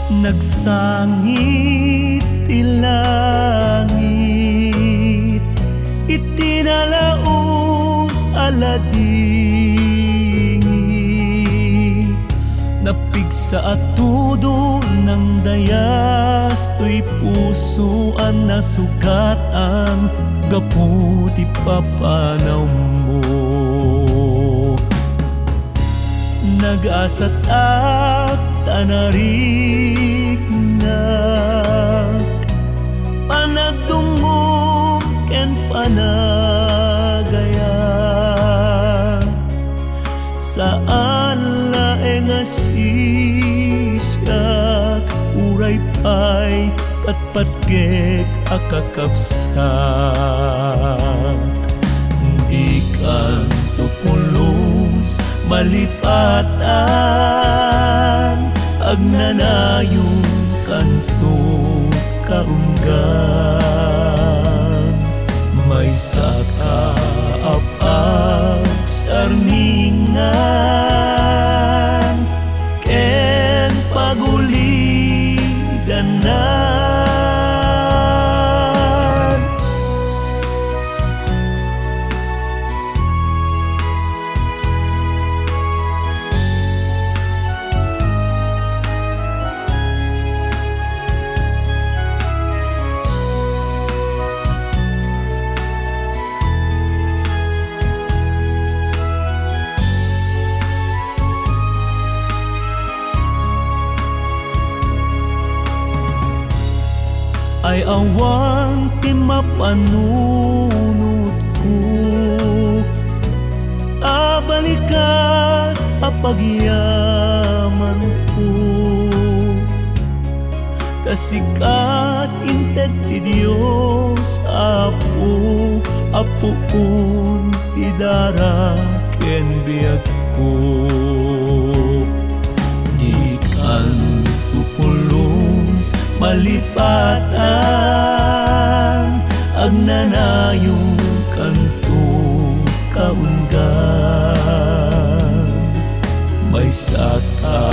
Nagsangit ilangit, itinalaos aladingi. Napigsa at tudo ng dayas, to'y pusoan na sugatan, gaputi papanaw mo. Nag-asat at tanarignak, panagdungog ken panagaya. Saan laeng asisyak, uray pa'y patpatkek akakapsak. Di kan tupulos malipatan, agnanayong kanto kaunggan. May saka apag sarningan, ken pagulidanan. Ay awang ti mapanunod ko, abalikas apagyaman ko. Kasikat inted ti Dios apo, apuon ti dara ken biag ko. Di kan tupulos malipatan, agnanayong kanto kaunggan. May saka